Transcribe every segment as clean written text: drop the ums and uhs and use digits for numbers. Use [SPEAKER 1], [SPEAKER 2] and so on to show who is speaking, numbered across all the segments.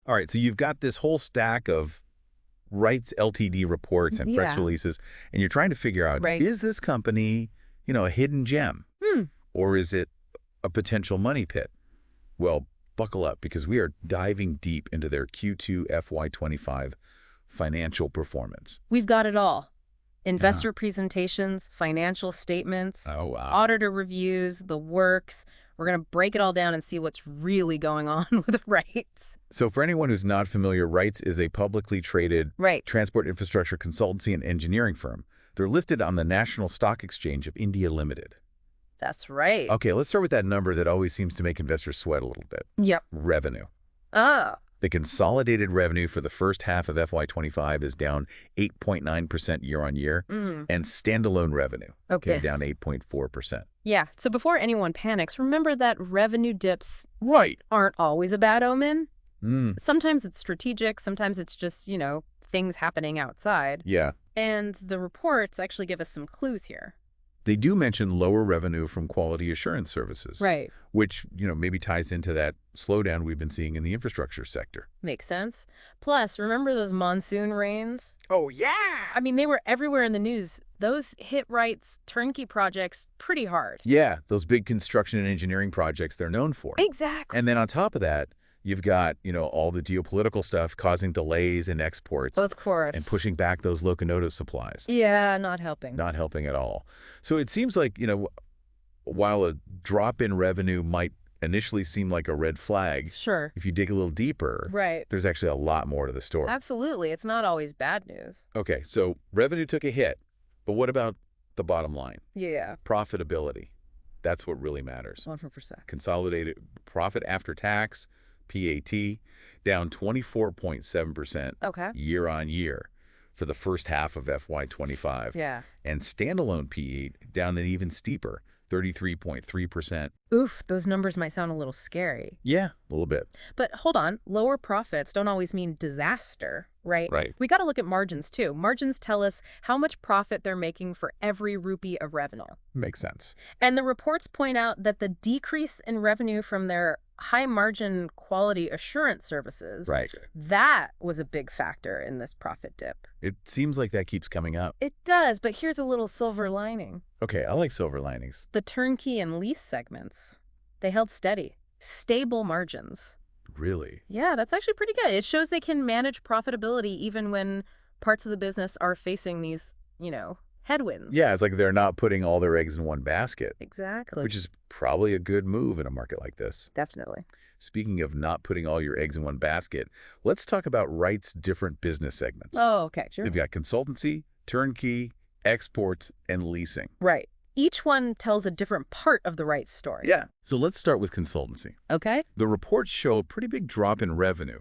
[SPEAKER 1] All right, so you've got this whole stack of Rites Ltd reports and press
[SPEAKER 2] Yeah.
[SPEAKER 1] releases, and you're trying to figure out,
[SPEAKER 2] Right.
[SPEAKER 1] is this company, a hidden gem,
[SPEAKER 2] Hmm.
[SPEAKER 1] or is it a potential money pit? Well, buckle up because we are diving deep into their Q2 FY25 financial performance.
[SPEAKER 2] We've got it all.
[SPEAKER 1] Yeah.
[SPEAKER 2] Investor presentations, financial statements,
[SPEAKER 1] Oh, wow.
[SPEAKER 2] auditor reviews, the works. We're going to break it all down and see what's really going on with Rites.
[SPEAKER 1] So for anyone who's not familiar, Rites is a publicly traded
[SPEAKER 2] Right.
[SPEAKER 1] transport infrastructure consultancy and engineering firm. They're listed on the National Stock Exchange of India Limited.
[SPEAKER 2] That's right.
[SPEAKER 1] Okay, let's start with that number that always seems to make investors sweat a little bit.
[SPEAKER 2] Yep.
[SPEAKER 1] Revenue.
[SPEAKER 2] Oh.
[SPEAKER 1] The consolidated revenue for the first half of FY25 is down 8.9% year-on-year, and standalone revenue,
[SPEAKER 2] Okay.
[SPEAKER 1] down 8.4%.
[SPEAKER 2] Yeah. So before anyone panics, remember that revenue dips
[SPEAKER 1] Right.
[SPEAKER 2] aren't always a bad omen.
[SPEAKER 1] Mm.
[SPEAKER 2] Sometimes it's strategic. Sometimes it's just, things happening outside.
[SPEAKER 1] Yeah.
[SPEAKER 2] And the reports actually give us some clues here.
[SPEAKER 1] They do mention lower revenue from quality assurance services,
[SPEAKER 2] Right.
[SPEAKER 1] which, maybe ties into that slowdown we've been seeing in the infrastructure sector.
[SPEAKER 2] Makes sense. Plus, remember those monsoon rains?
[SPEAKER 1] Oh, yeah!
[SPEAKER 2] I mean, they were everywhere in the news. Those hit Rites turnkey projects pretty hard.
[SPEAKER 1] Yeah, those big construction and engineering projects they're known for.
[SPEAKER 2] Exactly.
[SPEAKER 1] And then on top of that, you've got, all the geopolitical stuff causing delays in exports
[SPEAKER 2] Of course.
[SPEAKER 1] and pushing back those locomotive supplies.
[SPEAKER 2] Yeah, not helping.
[SPEAKER 1] Not helping at all. So it seems like, while a drop in revenue might initially seem like a red flag,
[SPEAKER 2] Sure.
[SPEAKER 1] if you dig a little deeper,
[SPEAKER 2] Right.
[SPEAKER 1] there's actually a lot more to the story.
[SPEAKER 2] Absolutely. It's not always bad news.
[SPEAKER 1] Okay, so revenue took a hit, but what about the bottom line?
[SPEAKER 2] Yeah.
[SPEAKER 1] Profitability. That's what really matters.
[SPEAKER 2] 100%.
[SPEAKER 1] Consolidated profit after tax, PAT, down 24.7%
[SPEAKER 2] Okay.
[SPEAKER 1] year-on-year for the first half of FY25.
[SPEAKER 2] Yeah.
[SPEAKER 1] And standalone PE down an even steeper, 33.3%.
[SPEAKER 2] Oof, those numbers might sound a little scary.
[SPEAKER 1] Yeah, a little bit.
[SPEAKER 2] But hold on, lower profits don't always mean disaster, right?
[SPEAKER 1] Right.
[SPEAKER 2] We got to look at margins too. Margins tell us how much profit they're making for every rupee of revenue.
[SPEAKER 1] Makes sense.
[SPEAKER 2] And the reports point out that the decrease in revenue from their high-margin quality assurance services,
[SPEAKER 1] Right.
[SPEAKER 2] that was a big factor in this profit dip.
[SPEAKER 1] It seems like that keeps coming up.
[SPEAKER 2] It does, but here's a little silver lining.
[SPEAKER 1] Okay, I like silver linings.
[SPEAKER 2] The turnkey and lease segments, they held steady, stable margins.
[SPEAKER 1] Really?
[SPEAKER 2] Yeah, that's actually pretty good. It shows they can manage profitability even when parts of the business are facing these, headwinds.
[SPEAKER 1] Yeah, it's like they're not putting all their eggs in one basket,
[SPEAKER 2] Exactly.
[SPEAKER 1] which is probably a good move in a market like this.
[SPEAKER 2] Definitely.
[SPEAKER 1] Speaking of not putting all your eggs in one basket, let's talk about Rites' different business segments.
[SPEAKER 2] Oh, okay, sure.
[SPEAKER 1] They've got consultancy, turnkey, exports, and leasing.
[SPEAKER 2] Right. Each one tells a different part of the Rites story.
[SPEAKER 1] Yeah. So let's start with consultancy.
[SPEAKER 2] Okay.
[SPEAKER 1] The reports show a pretty big drop in revenue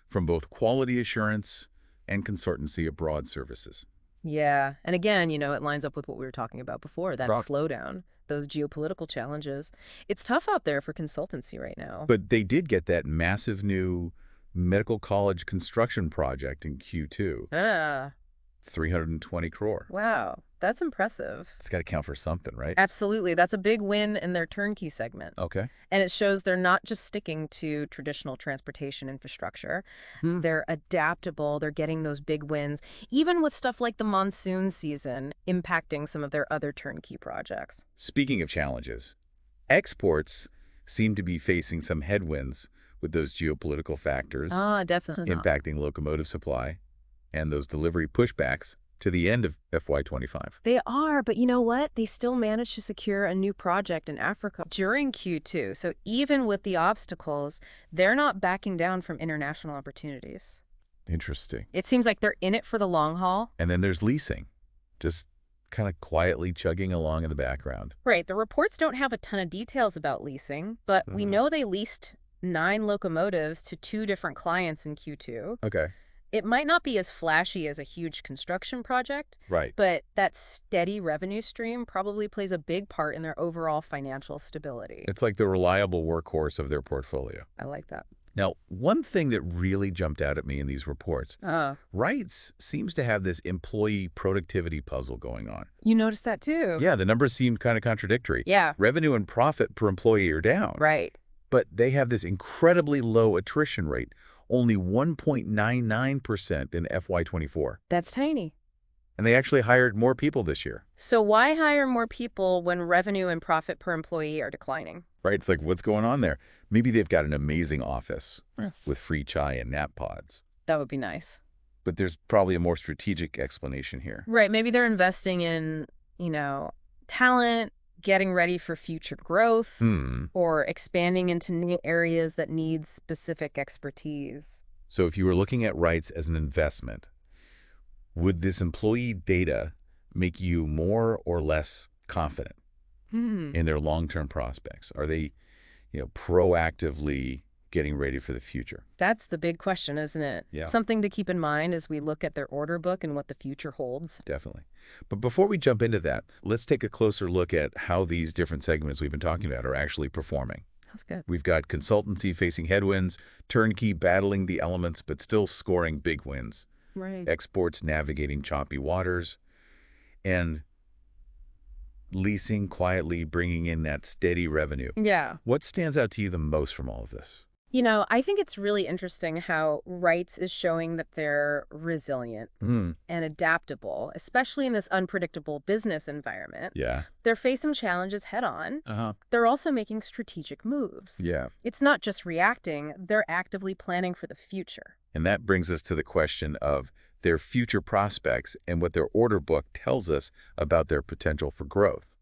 [SPEAKER 1] from both quality assurance and consultancy abroad services.
[SPEAKER 2] Yeah. And again, it lines up with what we were talking about before, that
[SPEAKER 1] Rock.
[SPEAKER 2] slowdown, those geopolitical challenges. It's tough out there for consultancy right now.
[SPEAKER 1] But they did get that massive new medical college construction project in Q2,
[SPEAKER 2] Ah,
[SPEAKER 1] 320 crore.
[SPEAKER 2] wow. That's impressive.
[SPEAKER 1] It's got to count for something, right?
[SPEAKER 2] Absolutely. That's a big win in their turnkey segment.
[SPEAKER 1] Okay.
[SPEAKER 2] And it shows they're not just sticking to traditional transportation infrastructure. They're adaptable. They're getting those big wins, even with stuff like the monsoon season impacting some of their other turnkey projects.
[SPEAKER 1] Speaking of challenges, exports seem to be facing some headwinds with those geopolitical factors
[SPEAKER 2] Ah, definitely not.
[SPEAKER 1] impacting locomotive supply and those delivery pushbacks to the end of FY25.
[SPEAKER 2] They are, but you know what? They still managed to secure a new project in Africa during Q2. So even with the obstacles, they're not backing down from international opportunities.
[SPEAKER 1] Interesting.
[SPEAKER 2] It seems like they're in it for the long haul.
[SPEAKER 1] And then there's leasing, just kind of quietly chugging along in the background.
[SPEAKER 2] Right. The reports don't have a ton of details about leasing, but we know they leased 9 locomotives to 2 different clients in Q2.
[SPEAKER 1] Okay.
[SPEAKER 2] It might not be as flashy as a huge construction project,
[SPEAKER 1] Right.
[SPEAKER 2] but that steady revenue stream probably plays a big part in their overall financial stability.
[SPEAKER 1] It's like the reliable workhorse of their portfolio.
[SPEAKER 2] I like that.
[SPEAKER 1] Now, one thing that really jumped out at me in these reports, Rites seems to have this employee productivity puzzle going on.
[SPEAKER 2] You noticed that too?
[SPEAKER 1] Yeah, the numbers seem kind of contradictory.
[SPEAKER 2] Yeah.
[SPEAKER 1] Revenue and profit per employee are down.
[SPEAKER 2] Right.
[SPEAKER 1] But they have this incredibly low attrition rate, only 1.99% in FY24.
[SPEAKER 2] That's tiny.
[SPEAKER 1] And they actually hired more people this year.
[SPEAKER 2] So why hire more people when revenue and profit per employee are declining?
[SPEAKER 1] Right? It's like, what's going on there? Maybe they've got an amazing office with free chai and nap pods.
[SPEAKER 2] That would be nice.
[SPEAKER 1] But there's probably a more strategic explanation here.
[SPEAKER 2] Right. Maybe they're investing in, talent, getting ready for future growth, or expanding into new areas that need specific expertise.
[SPEAKER 1] So if you were looking at Rites as an investment, would this employee data make you more or less confident in their long-term prospects? Are they, proactively getting ready for the future?
[SPEAKER 2] That's the big question, isn't it?
[SPEAKER 1] Yeah.
[SPEAKER 2] Something to keep in mind as we look at their order book and what the future holds.
[SPEAKER 1] Definitely. But before we jump into that, let's take a closer look at how these different segments we've been talking about are actually performing.
[SPEAKER 2] That's good.
[SPEAKER 1] We've got consultancy facing headwinds, turnkey battling the elements but still scoring big wins,
[SPEAKER 2] Right.
[SPEAKER 1] exports navigating choppy waters, and leasing quietly bringing in that steady revenue.
[SPEAKER 2] Yeah.
[SPEAKER 1] What stands out to you the most from all of this?
[SPEAKER 2] I think it's really interesting how Rites is showing that they're resilient and adaptable, especially in this unpredictable business environment.
[SPEAKER 1] Yeah.
[SPEAKER 2] They're facing challenges head on.
[SPEAKER 1] Uh-huh.
[SPEAKER 2] They're also making strategic moves.
[SPEAKER 1] Yeah.
[SPEAKER 2] It's not just reacting, they're actively planning for the future.
[SPEAKER 1] And that brings us to the question of their future prospects and what their order book tells us about their potential for growth.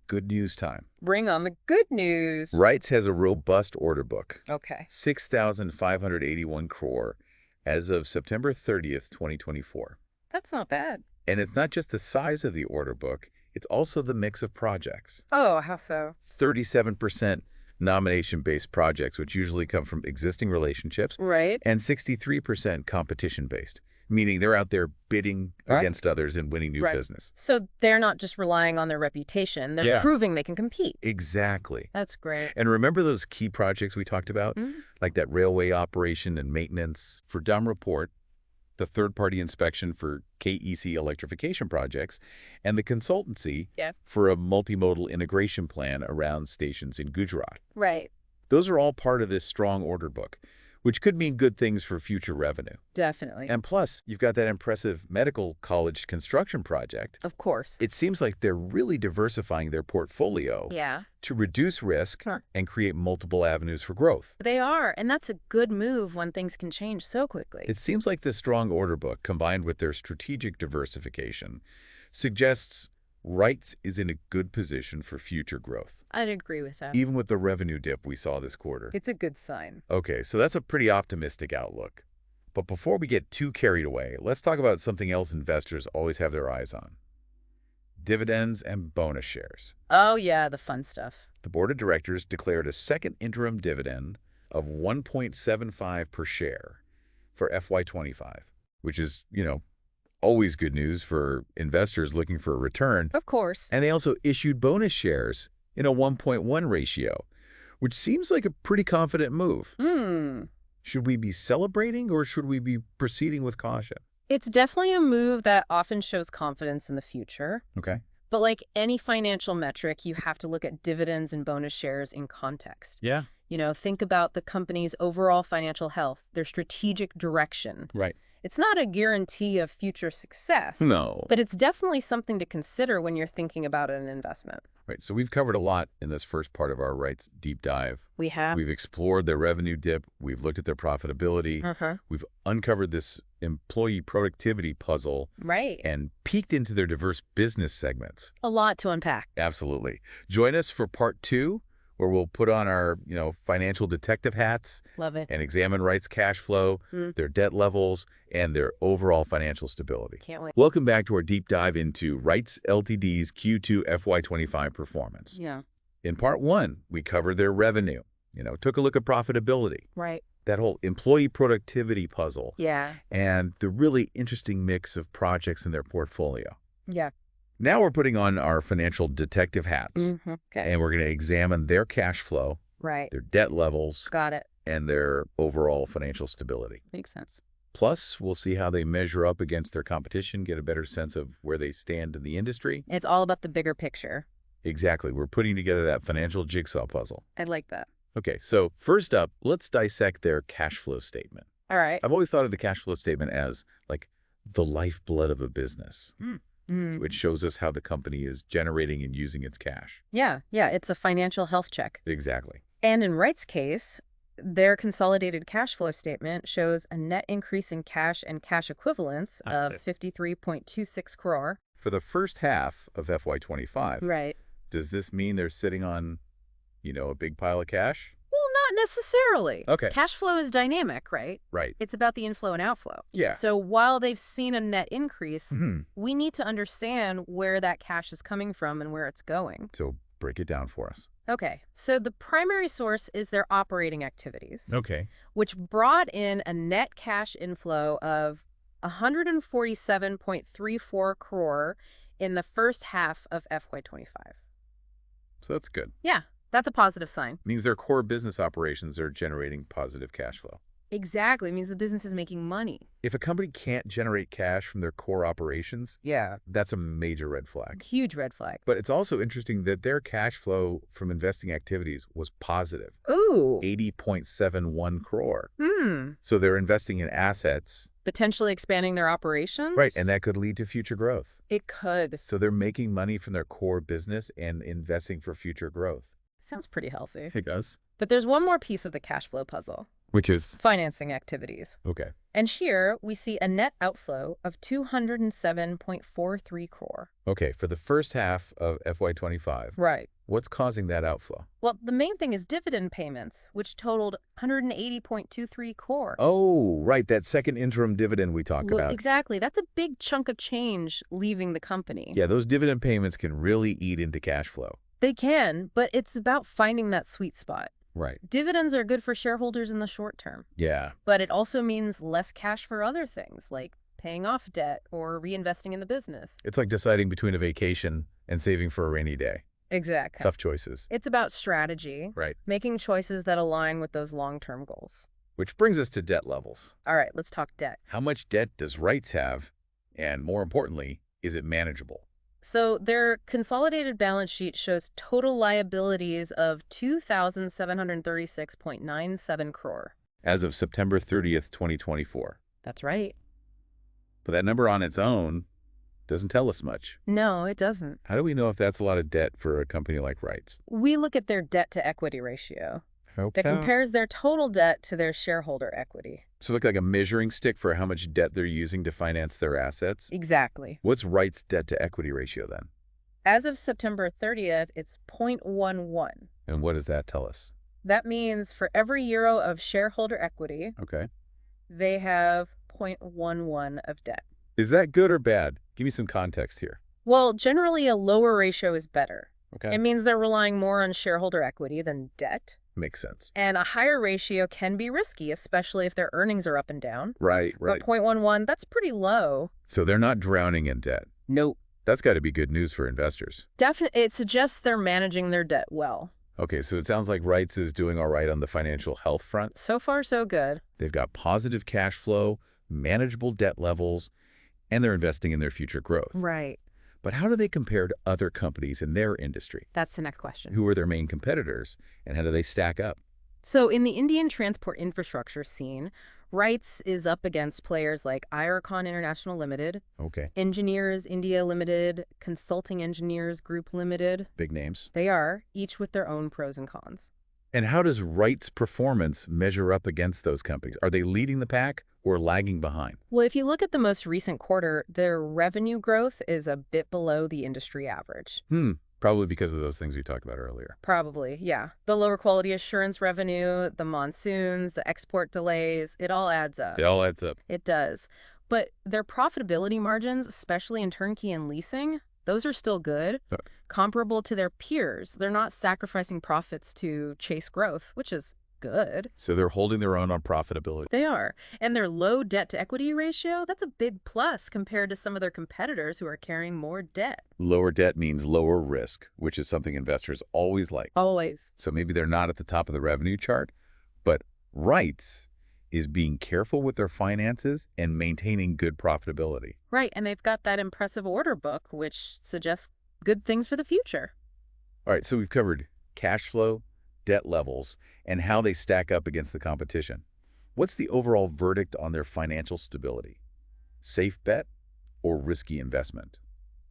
[SPEAKER 1] Good news time.
[SPEAKER 2] Bring on the good news.
[SPEAKER 1] Rites has a robust order book.
[SPEAKER 2] Okay.
[SPEAKER 1] 6,581 crore as of September 30th, 2024.
[SPEAKER 2] That's not bad.
[SPEAKER 1] And it's not just the size of the order book, it's also the mix of projects.
[SPEAKER 2] Oh, how so?
[SPEAKER 1] 37% nomination-based projects, which usually come from existing relationships,
[SPEAKER 2] Right.
[SPEAKER 1] and 63% competition-based, meaning they're out there bidding against others and winning new business.
[SPEAKER 2] So they're not just relying on their reputation, they're proving they can compete.
[SPEAKER 1] Exactly.
[SPEAKER 2] That's great.
[SPEAKER 1] And remember those key projects we talked about, like that railway operation and maintenance for Dumb Report, the third-party inspection for KEC electrification projects, and the consultancy for a multimodal integration plan around stations in Gujarat.
[SPEAKER 2] Right.
[SPEAKER 1] Those are all part of this strong order book, which could mean good things for future revenue.
[SPEAKER 2] Definitely.
[SPEAKER 1] And plus, you've got that impressive medical college construction project.
[SPEAKER 2] Of course.
[SPEAKER 1] It seems like they're really diversifying their portfolio to reduce risk and create multiple avenues for growth.
[SPEAKER 2] They are, and that's a good move when things can change so quickly.
[SPEAKER 1] It seems like this strong order book, combined with their strategic diversification, suggests Rites is in a good position for future growth.
[SPEAKER 2] I'd agree with that.
[SPEAKER 1] Even with the revenue dip we saw this quarter.
[SPEAKER 2] It's a good sign.
[SPEAKER 1] Okay, so that's a pretty optimistic outlook. But before we get too carried away, let's talk about something else investors always have their eyes on. Dividends and bonus shares.
[SPEAKER 2] Oh, yeah, the fun stuff.
[SPEAKER 1] The board of directors declared a second interim dividend of 1.75 per share for FY25, which is, always good news for investors looking for a return.
[SPEAKER 2] Of course.
[SPEAKER 1] And they also issued bonus shares in a 1.1 ratio, which seems like a pretty confident move. Should we be celebrating or should we be proceeding with caution?
[SPEAKER 2] It's definitely a move that often shows confidence in the future.
[SPEAKER 1] Okay.
[SPEAKER 2] But like any financial metric, you have to look at dividends and bonus shares in context.
[SPEAKER 1] Yeah.
[SPEAKER 2] Think about the company's overall financial health, their strategic direction.
[SPEAKER 1] Right.
[SPEAKER 2] It's not a guarantee of future success.
[SPEAKER 1] No.
[SPEAKER 2] But it's definitely something to consider when you're thinking about an investment.
[SPEAKER 1] Right. So we've covered a lot in this first part of our Rites deep dive.
[SPEAKER 2] We have.
[SPEAKER 1] We've explored their revenue dip. We've looked at their profitability. We've uncovered this employee productivity puzzle.
[SPEAKER 2] Right.
[SPEAKER 1] And peeked into their diverse business segments.
[SPEAKER 2] A lot to unpack.
[SPEAKER 1] Absolutely. Join us for part 2, where we'll put on our, financial detective hats.
[SPEAKER 2] Love it.
[SPEAKER 1] And examine Rites' cash flow, their debt levels, and their overall financial stability.
[SPEAKER 2] Can't wait.
[SPEAKER 1] Welcome back to our deep dive into Rites Ltd's Q2 FY25 performance.
[SPEAKER 2] Yeah.
[SPEAKER 1] In part 1, we covered their revenue, took a look at profitability.
[SPEAKER 2] Right.
[SPEAKER 1] That whole employee productivity puzzle.
[SPEAKER 2] Yeah.
[SPEAKER 1] And the really interesting mix of projects in their portfolio.
[SPEAKER 2] Yeah.
[SPEAKER 1] Now we're putting on our financial detective hats,
[SPEAKER 2] Okay.
[SPEAKER 1] and we're going to examine their cash flow,
[SPEAKER 2] Right.
[SPEAKER 1] their debt levels,
[SPEAKER 2] Got it.
[SPEAKER 1] and their overall financial stability.
[SPEAKER 2] Makes sense.
[SPEAKER 1] Plus, we'll see how they measure up against their competition, get a better sense of where they stand in the industry.
[SPEAKER 2] It's all about the bigger picture.
[SPEAKER 1] Exactly. We're putting together that financial jigsaw puzzle.
[SPEAKER 2] I like that.
[SPEAKER 1] Okay, so first up, let's dissect their cash flow statement.
[SPEAKER 2] All right.
[SPEAKER 1] I've always thought of the cash flow statement as like the lifeblood of a business, which shows us how the company is generating and using its cash.
[SPEAKER 2] Yeah, it's a financial health check.
[SPEAKER 1] Exactly.
[SPEAKER 2] And in Rites' case, their consolidated cash flow statement shows a net increase in cash and cash equivalents of 53.26 crore.
[SPEAKER 1] For the first half of FY25,
[SPEAKER 2] Right.
[SPEAKER 1] does this mean they're sitting on, a big pile of cash?
[SPEAKER 2] Well, not necessarily.
[SPEAKER 1] Okay.
[SPEAKER 2] Cash flow is dynamic, right?
[SPEAKER 1] Right.
[SPEAKER 2] It's about the inflow and outflow.
[SPEAKER 1] Yeah.
[SPEAKER 2] So while they've seen a net increase,
[SPEAKER 1] Mhm.
[SPEAKER 2] we need to understand where that cash is coming from and where it's going.
[SPEAKER 1] So break it down for us.
[SPEAKER 2] Okay, so the primary source is their operating activities,
[SPEAKER 1] Okay.
[SPEAKER 2] which brought in a net cash inflow of 147.34 crore in the first half of FY25.
[SPEAKER 1] So that's good.
[SPEAKER 2] Yeah, that's a positive sign.
[SPEAKER 1] Means their core business operations are generating positive cash flow.
[SPEAKER 2] Exactly, it means the business is making money.
[SPEAKER 1] If a company can't generate cash from their core operations, that's a major red flag.
[SPEAKER 2] Huge red flag.
[SPEAKER 1] But it's also interesting that their cash flow from investing activities was positive.
[SPEAKER 2] Ooh.
[SPEAKER 1] 80.71 crore. So they're investing in assets.
[SPEAKER 2] Potentially expanding their operations?
[SPEAKER 1] Right, and that could lead to future growth.
[SPEAKER 2] It could.
[SPEAKER 1] So they're making money from their core business and investing for future growth.
[SPEAKER 2] Sounds pretty healthy.
[SPEAKER 1] It does.
[SPEAKER 2] But there's one more piece of the cash flow puzzle.
[SPEAKER 1] Which is?
[SPEAKER 2] Financing activities.
[SPEAKER 1] Okay.
[SPEAKER 2] And here we see a net outflow of 207.43 crore.
[SPEAKER 1] Okay, for the first half of FY25.
[SPEAKER 2] Right.
[SPEAKER 1] What's causing that outflow?
[SPEAKER 2] Well, the main thing is dividend payments, which totaled 180.23 crore.
[SPEAKER 1] Oh, right, that second interim dividend we talked about.
[SPEAKER 2] Exactly. That's a big chunk of change leaving the company.
[SPEAKER 1] Yeah, those dividend payments can really eat into cash flow.
[SPEAKER 2] They can, but it's about finding that sweet spot.
[SPEAKER 1] Right.
[SPEAKER 2] Dividends are good for shareholders in the short term.
[SPEAKER 1] Yeah.
[SPEAKER 2] But it also means less cash for other things, like paying off debt or reinvesting in the business.
[SPEAKER 1] It's like deciding between a vacation and saving for a rainy day.
[SPEAKER 2] Exactly.
[SPEAKER 1] Tough choices.
[SPEAKER 2] It's about strategy.
[SPEAKER 1] Right.
[SPEAKER 2] Making choices that align with those long-term goals.
[SPEAKER 1] Which brings us to debt levels.
[SPEAKER 2] All right, let's talk debt.
[SPEAKER 1] How much debt does Rites have? And more importantly, is it manageable?
[SPEAKER 2] So their consolidated balance sheet shows total liabilities of 2,736.97 crore.
[SPEAKER 1] As of September 30th, 2024.
[SPEAKER 2] That's right.
[SPEAKER 1] But that number on its own doesn't tell us much.
[SPEAKER 2] No, it doesn't.
[SPEAKER 1] How do we know if that's a lot of debt for a company like Rites?
[SPEAKER 2] We look at their debt-to-equity ratio.
[SPEAKER 1] Okay.
[SPEAKER 2] That compares their total debt to their shareholder equity.
[SPEAKER 1] So it looks like a measuring stick for how much debt they're using to finance their assets?
[SPEAKER 2] Exactly.
[SPEAKER 1] What's Rites' debt-to-equity ratio then?
[SPEAKER 2] As of September 30th, it's 0.11.
[SPEAKER 1] And what does that tell us?
[SPEAKER 2] That means for every euro of shareholder equity,
[SPEAKER 1] Okay.
[SPEAKER 2] they have 0.11 of debt.
[SPEAKER 1] Is that good or bad? Give me some context here.
[SPEAKER 2] Well, generally a lower ratio is better.
[SPEAKER 1] Okay.
[SPEAKER 2] It means they're relying more on shareholder equity than debt.
[SPEAKER 1] Makes sense.
[SPEAKER 2] And a higher ratio can be risky, especially if their earnings are up and down.
[SPEAKER 1] Right.
[SPEAKER 2] But 0.11, that's pretty low.
[SPEAKER 1] So they're not drowning in debt.
[SPEAKER 2] Nope.
[SPEAKER 1] That's got to be good news for investors.
[SPEAKER 2] Definitely, it suggests they're managing their debt well.
[SPEAKER 1] Okay, so it sounds like Rites is doing all right on the financial health front.
[SPEAKER 2] So far, so good.
[SPEAKER 1] They've got positive cash flow, manageable debt levels, and they're investing in their future growth.
[SPEAKER 2] Right.
[SPEAKER 1] But how do they compare to other companies in their industry?
[SPEAKER 2] That's the next question.
[SPEAKER 1] Who are their main competitors, and how do they stack up?
[SPEAKER 2] So in the Indian transport infrastructure scene, Rites is up against players like Ircon International Limited,
[SPEAKER 1] Okay.
[SPEAKER 2] Engineers India Limited, Consulting Engineers Group Limited.
[SPEAKER 1] Big names.
[SPEAKER 2] They are, each with their own pros and cons.
[SPEAKER 1] And how does Rites' performance measure up against those companies? Are they leading the pack or lagging behind?
[SPEAKER 2] Well, if you look at the most recent quarter, their revenue growth is a bit below the industry average.
[SPEAKER 1] Probably because of those things we talked about earlier.
[SPEAKER 2] Probably, yeah. The lower quality assurance revenue, the monsoons, the export delays, it all adds up.
[SPEAKER 1] It all adds up.
[SPEAKER 2] It does. But their profitability margins, especially in turnkey and leasing, those are still good, comparable to their peers. They're not sacrificing profits to chase growth, which is good.
[SPEAKER 1] So they're holding their own on profitability.
[SPEAKER 2] They are. And their low debt-to-equity ratio, that's a big plus compared to some of their competitors who are carrying more debt.
[SPEAKER 1] Lower debt means lower risk, which is something investors always like.
[SPEAKER 2] Always.
[SPEAKER 1] So maybe they're not at the top of the revenue chart, but Rites is being careful with their finances and maintaining good profitability.
[SPEAKER 2] Right, and they've got that impressive order book, which suggests good things for the future.
[SPEAKER 1] All right, so we've covered cash flow, debt levels, and how they stack up against the competition. What's the overall verdict on their financial stability? Safe bet or risky investment?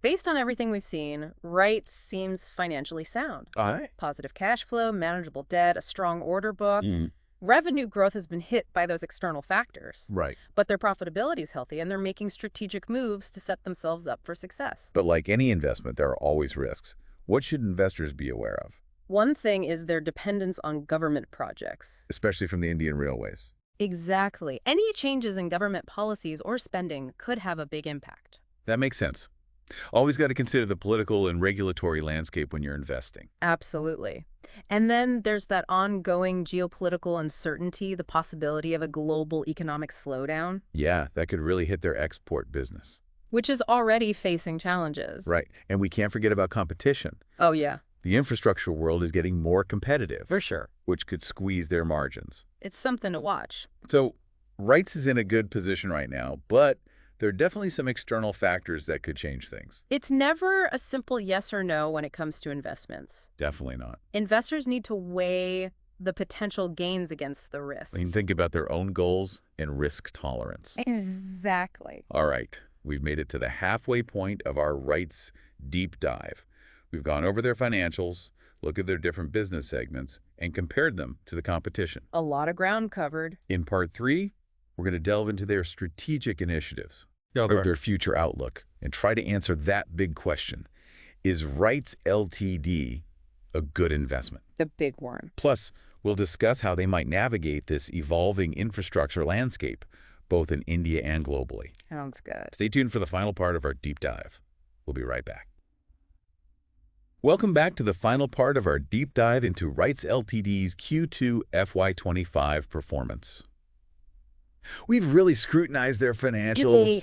[SPEAKER 2] Based on everything we've seen, Rites seems financially sound.
[SPEAKER 1] All right.
[SPEAKER 2] Positive cash flow, manageable debt, a strong order book.
[SPEAKER 1] Mm,
[SPEAKER 2] Revenue growth has been hit by those external factors.
[SPEAKER 1] right.
[SPEAKER 2] But their profitability is healthy, and they're making strategic moves to set themselves up for success.
[SPEAKER 1] But like any investment, there are always risks. What should investors be aware of,
[SPEAKER 2] One thing is their dependence on government projects.
[SPEAKER 1] especially from the Indian Railways?
[SPEAKER 2] Exactly. Any changes in government policies or spending could have a big impact.
[SPEAKER 1] That makes sense. Always got to consider the political and regulatory landscape when you're investing.
[SPEAKER 2] Absolutely. And then there's that ongoing geopolitical uncertainty, the possibility of a global economic slowdown,
[SPEAKER 1] Yeah, that could really hit their export business.
[SPEAKER 2] which is already facing challenges.
[SPEAKER 1] Right. And we can't forget about competition.
[SPEAKER 2] Oh, yeah,
[SPEAKER 1] The infrastructure world is getting more competitive,
[SPEAKER 2] for sure.
[SPEAKER 1] which could squeeze their margins.
[SPEAKER 2] It's something to watch.
[SPEAKER 1] So, Rites is in a good position right now, but there are definitely some external factors that could change things.
[SPEAKER 2] It's never a simple yes or no when it comes to investments.
[SPEAKER 1] Definitely not.
[SPEAKER 2] Investors need to weigh the potential gains against the risks.
[SPEAKER 1] I mean, think about their own goals and risk tolerance.
[SPEAKER 2] Exactly.
[SPEAKER 1] All right, we've made it to the halfway point of our Rites deep dive. We've gone over their financials, looked at their different business segments, and compared them to the competition.
[SPEAKER 2] A lot of ground covered.
[SPEAKER 1] In part 3, we're going to delve into their strategic initiatives, their future outlook, and try to answer that big question. Is Rites Ltd. a good investment?
[SPEAKER 2] The big one.
[SPEAKER 1] Plus, we'll discuss how they might navigate this evolving infrastructure landscape, both in India and globally.
[SPEAKER 2] Sounds good.
[SPEAKER 1] Stay tuned for the final part of our deep dive. We'll be right back. Welcome back to the final part of our deep dive into Rites Ltd.'s Q2 FY25 performance. We've really scrutinized their financials,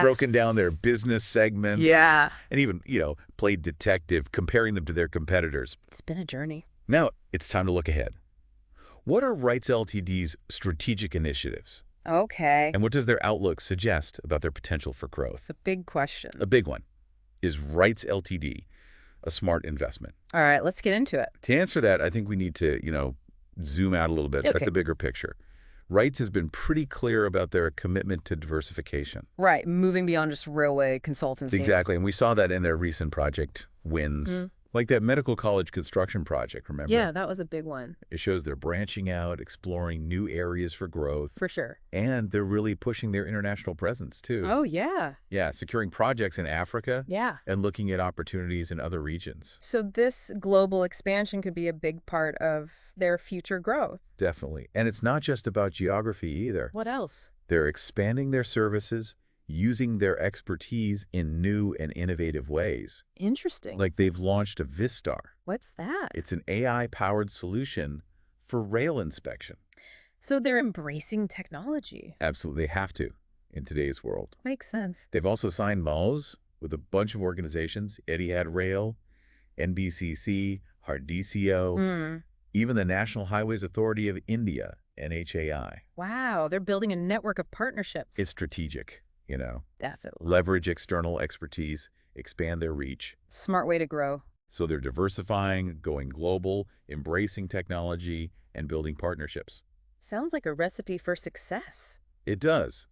[SPEAKER 1] broken down their business segments,
[SPEAKER 2] Yeah.
[SPEAKER 1] and even, played detective, comparing them to their competitors.
[SPEAKER 2] It's been a journey.
[SPEAKER 1] Now, it's time to look ahead. What are Rites Ltd.'s strategic initiatives?
[SPEAKER 2] Okay.
[SPEAKER 1] And what does their outlook suggest about their potential for growth?
[SPEAKER 2] The big question.
[SPEAKER 1] A big one. Is Rites Ltd. a smart investment?
[SPEAKER 2] All right, let's get into it.
[SPEAKER 1] To answer that, I think we need to, zoom out a little bit, at
[SPEAKER 2] Okay.
[SPEAKER 1] the bigger picture. Rites has been pretty clear about their commitment to diversification.
[SPEAKER 2] Right, moving beyond just railway consultancy.
[SPEAKER 1] Exactly, and we saw that in their recent project wins. Like that medical college construction project, remember?
[SPEAKER 2] Yeah, that was a big one,
[SPEAKER 1] It shows they're branching out, exploring new areas for growth,
[SPEAKER 2] for sure.
[SPEAKER 1] and they're really pushing their international presence, too.
[SPEAKER 2] Oh, yeah.
[SPEAKER 1] Yeah, securing projects in Africa
[SPEAKER 2] Yeah.
[SPEAKER 1] and looking at opportunities in other regions.
[SPEAKER 2] So this global expansion could be a big part of their future growth.
[SPEAKER 1] Definitely. And it's not just about geography either.
[SPEAKER 2] What else?
[SPEAKER 1] They're expanding their services, using their expertise in new and innovative ways.
[SPEAKER 2] Interesting.
[SPEAKER 1] Like they've launched a Vistar.
[SPEAKER 2] What's that?
[SPEAKER 1] It's an AI-powered solution for rail inspection.
[SPEAKER 2] So they're embracing technology.
[SPEAKER 1] Absolutely, they have to in today's world.
[SPEAKER 2] Makes sense.
[SPEAKER 1] They've also signed MOUs with a bunch of organizations, Etihad Rail, NBCC, Hardco, even the National Highways Authority of India, NHAI.
[SPEAKER 2] Wow, they're building a network of partnerships.
[SPEAKER 1] It's strategic,
[SPEAKER 2] Definitely.
[SPEAKER 1] leverage external expertise, expand their reach.
[SPEAKER 2] Smart way to grow.
[SPEAKER 1] So they're diversifying, going global, embracing technology, and building partnerships.
[SPEAKER 2] Sounds like a recipe for success.
[SPEAKER 1] It does.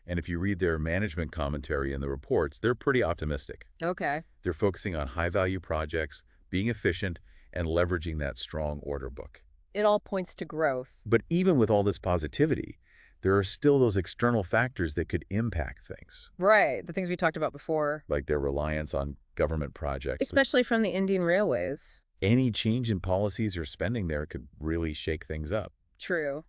[SPEAKER 1] And if you read their management commentary in the reports, they're pretty optimistic.
[SPEAKER 2] Okay.
[SPEAKER 1] They're focusing on high-value projects, being efficient, and leveraging that strong order book.
[SPEAKER 2] It all points to growth.
[SPEAKER 1] But even with all this positivity, there are still those external factors that could impact things,
[SPEAKER 2] Right, the things we talked about before.
[SPEAKER 1] like their reliance on government projects.
[SPEAKER 2] Especially from the Indian Railways.
[SPEAKER 1] Any change in policies or spending there could really shake things up.
[SPEAKER 2] True.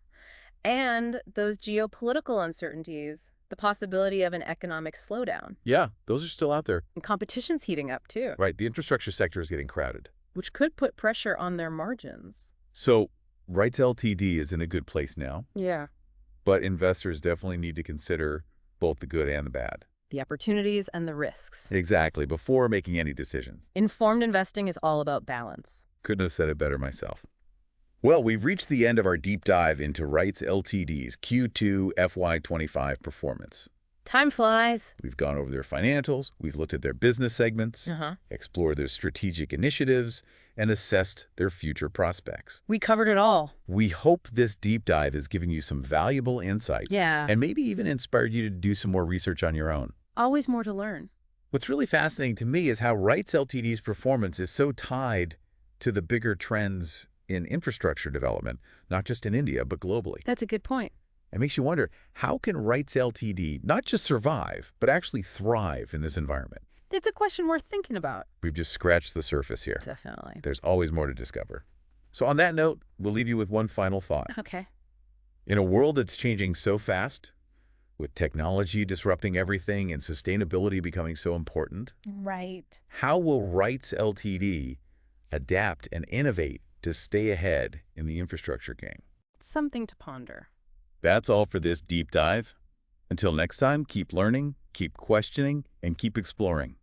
[SPEAKER 2] And those geopolitical uncertainties, the possibility of an economic slowdown.
[SPEAKER 1] Yeah, those are still out there.
[SPEAKER 2] And competition's heating up too,
[SPEAKER 1] Right, the infrastructure sector is getting crowded.
[SPEAKER 2] which could put pressure on their margins.
[SPEAKER 1] So, Rites Ltd. is in a good place now,
[SPEAKER 2] Yeah.
[SPEAKER 1] but investors definitely need to consider both the good and the bad.
[SPEAKER 2] The opportunities and the risks.
[SPEAKER 1] Exactly, before making any decisions.
[SPEAKER 2] Informed investing is all about balance.
[SPEAKER 1] Couldn't have said it better myself. Well, we've reached the end of our deep dive into Rites Ltd.'s Q2 FY25 performance.
[SPEAKER 2] Time flies.
[SPEAKER 1] We've gone over their financials, we've looked at their business segments, explored their strategic initiatives, and assessed their future prospects.
[SPEAKER 2] We covered it all.
[SPEAKER 1] We hope this deep dive has given you some valuable insights
[SPEAKER 2] Yeah.
[SPEAKER 1] and maybe even inspired you to do some more research on your own.
[SPEAKER 2] Always more to learn.
[SPEAKER 1] What's really fascinating to me is how Rites Ltd's performance is so tied to the bigger trends in infrastructure development, not just in India, but globally.
[SPEAKER 2] That's a good point.
[SPEAKER 1] It makes you wonder, how can Rites Ltd not just survive, but actually thrive in this environment?
[SPEAKER 2] It's a question worth thinking about.
[SPEAKER 1] We've just scratched the surface here.
[SPEAKER 2] Definitely.
[SPEAKER 1] There's always more to discover. So on that note, we'll leave you with one final thought.
[SPEAKER 2] Okay.
[SPEAKER 1] In a world that's changing so fast, with technology disrupting everything and sustainability becoming so important,
[SPEAKER 2] Right.
[SPEAKER 1] how will Rites Ltd adapt and innovate to stay ahead in the infrastructure game?
[SPEAKER 2] Something to ponder.
[SPEAKER 1] That's all for this deep dive. Until next time, keep learning, keep questioning, and keep exploring.